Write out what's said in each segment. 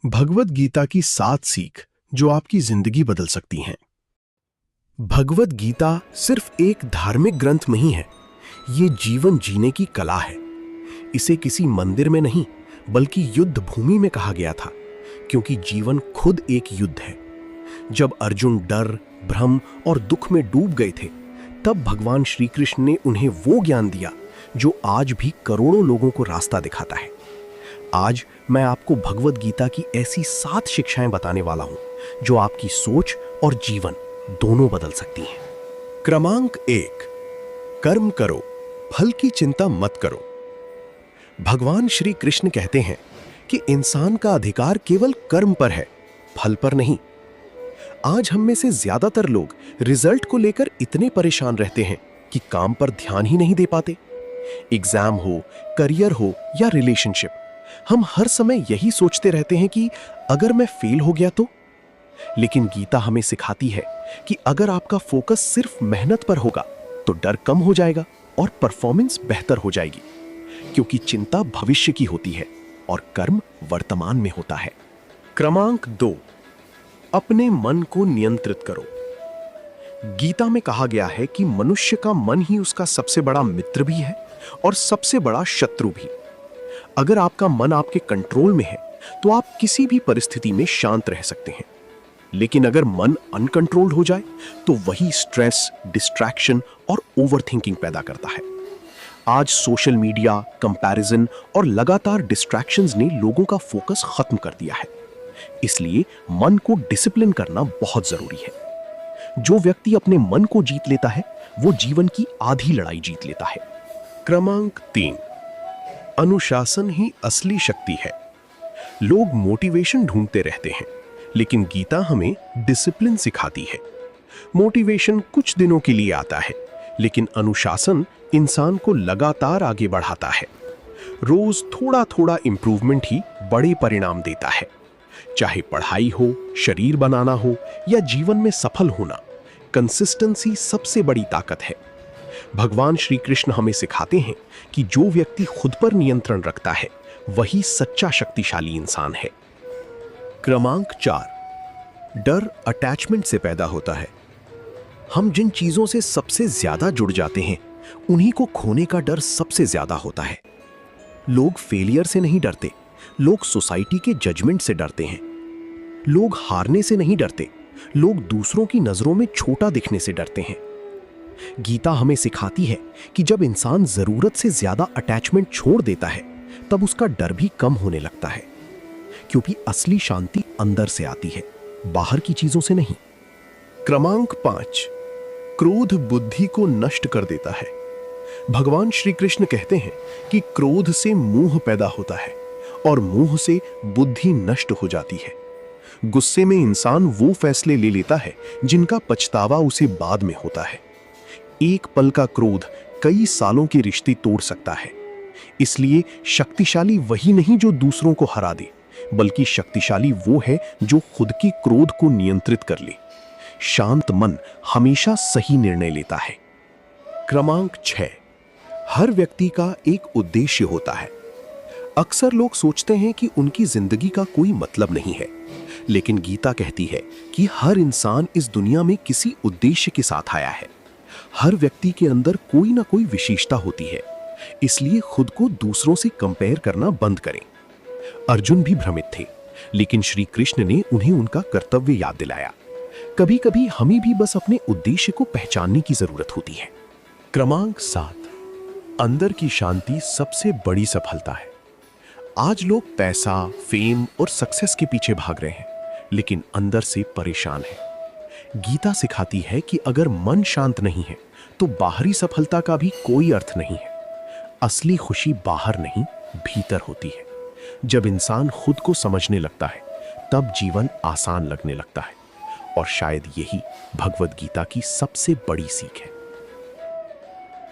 भगवद गीता की 7 सीख जो आपकी जिंदगी बदल सकती हैं। भगवद गीता सिर्फ एक धार्मिक ग्रंथ नहीं है, ये जीवन जीने की कला है। इसे किसी मंदिर में नहीं बल्कि युद्ध भूमि में कहा गया था, क्योंकि जीवन खुद एक युद्ध है। जब अर्जुन डर, भ्रम और दुख में डूब गए थे, तब भगवान श्री कृष्ण ने उन्हें वो ज्ञान दिया जो आज भी करोड़ों लोगों को रास्ता दिखाता है। आज मैं आपको भगवद गीता की ऐसी 7 शिक्षाएं बताने वाला हूं जो आपकी सोच और जीवन दोनों बदल सकती हैं। क्रमांक 1, कर्म करो, फल की चिंता मत करो। भगवान श्री कृष्ण कहते हैं कि इंसान का अधिकार केवल कर्म पर है, फल पर नहीं। आज हम में से ज्यादातर लोग रिजल्ट को लेकर इतने परेशान रहते हैं कि काम पर ध्यान ही नहीं दे पाते। एग्जाम हो, करियर हो या रिलेशनशिप, हम हर समय यही सोचते रहते हैं कि अगर मैं फेल हो गया तो। लेकिन गीता हमें सिखाती है कि अगर आपका फोकस सिर्फ मेहनत पर होगा तो डर कम हो जाएगा और परफॉर्मेंस बेहतर हो जाएगी, क्योंकि चिंता भविष्य की होती है और कर्म वर्तमान में होता है। क्रमांक 2, अपने मन को नियंत्रित करो। गीता में कहा गया है कि मनुष्य का मन ही उसका सबसे बड़ा मित्र भी है और सबसे बड़ा शत्रु भी। अगर आपका मन आपके कंट्रोल में है तो आप किसी भी परिस्थिति में शांत रह सकते हैं। लेकिन अगर मन अनकंट्रोल्ड हो जाए तो वही स्ट्रेस, डिस्ट्रैक्शन और ओवरथिंकिंग पैदा करता है। आज सोशल मीडिया, कंपैरिजन और लगातार डिस्ट्रैक्शंस ने लोगों का फोकस खत्म कर दिया है। इसलिए मन को डिसिप्लिन करना बहुत जरूरी है। जो व्यक्ति अपने मन को जीत लेता है वो जीवन की आधी लड़ाई जीत लेता है। क्रमांक 3, अनुशासन ही असली शक्ति है। लोग मोटिवेशन ढूंढते रहते हैं, लेकिन गीता हमें डिसिप्लिन सिखाती है। मोटिवेशन कुछ दिनों के लिए आता है, लेकिन अनुशासन इंसान को लगातार आगे बढ़ाता है। रोज थोड़ा थोड़ा इंप्रूवमेंट ही बड़े परिणाम देता है। चाहे पढ़ाई हो, शरीर बनाना हो या जीवन में सफल होना, कंसिस्टेंसी सबसे बड़ी ताकत है। भगवान श्री कृष्ण हमें सिखाते हैं कि जो व्यक्ति खुद पर नियंत्रण रखता है वही सच्चा शक्तिशाली इंसान है। क्रमांक 4, डर अटैचमेंट से पैदा होता है। हम जिन चीजों से सबसे ज्यादा जुड़ जाते हैं उन्हीं को खोने का डर सबसे ज्यादा होता है। लोग फेलियर से नहीं डरते, लोग सोसाइटी के जजमेंट से डरते हैं। लोग हारने से नहीं डरते, लोग दूसरों की नजरों में छोटा दिखने से डरते हैं। गीता हमें सिखाती है कि जब इंसान जरूरत से ज्यादा अटैचमेंट छोड़ देता है तब उसका डर भी कम होने लगता है, क्योंकि असली शांति अंदर से आती है, बाहर की चीजों से नहीं। क्रमांक 5, क्रोध बुद्धि को नष्ट कर देता है। भगवान श्री कृष्ण कहते हैं कि क्रोध से मोह पैदा होता है और मोह से बुद्धि नष्ट हो जाती है। गुस्से में इंसान वो फैसले ले लेता है जिनका पछतावा उसे बाद में होता है। एक पल का क्रोध कई सालों के रिश्ते तोड़ सकता है। इसलिए शक्तिशाली वही नहीं जो दूसरों को हरा दे, बल्कि शक्तिशाली वो है जो खुद की क्रोध को नियंत्रित कर ले। शांत मन हमेशा सही निर्णय लेता है। क्रमांक 6, हर व्यक्ति का एक उद्देश्य होता है। अक्सर लोग सोचते हैं कि उनकी जिंदगी का कोई मतलब नहीं है, लेकिन गीता कहती है कि हर इंसान इस दुनिया में किसी उद्देश्य के साथ आया है। हर व्यक्ति के अंदर कोई ना कोई विशेषता होती है, इसलिए खुद को दूसरों से कंपेयर करना बंद करें। अर्जुन भी भ्रमित थे, लेकिन श्री कृष्ण ने उन्हें उनका कर्तव्य याद दिलाया। कभी कभी हमें भी बस अपने उद्देश्य को पहचानने की जरूरत होती है। क्रमांक 7, अंदर की शांति सबसे बड़ी सफलता है। आज लोग पैसा, फेम और सक्सेस के पीछे भाग रहे हैं, लेकिन अंदर से परेशान हैं। गीता सिखाती है कि अगर मन शांत नहीं है तो बाहरी सफलता का भी कोई अर्थ नहीं है। असली खुशी बाहर नहीं, भीतर होती है। जब इंसान खुद को समझने लगता है तब जीवन आसान लगने लगता है, और शायद यही भगवद गीता की सबसे बड़ी सीख है।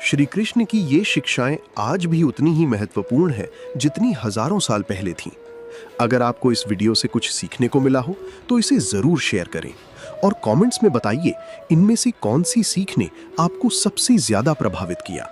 श्री कृष्ण की ये शिक्षाएं आज भी उतनी ही महत्वपूर्ण है जितनी हजारों साल पहले थीं। अगर आपको इस वीडियो से कुछ सीखने को मिला हो तो इसे जरूर शेयर करें और कमेंट्स में बताइए इनमें से कौन सी सीख ने आपको सबसे ज्यादा प्रभावित किया।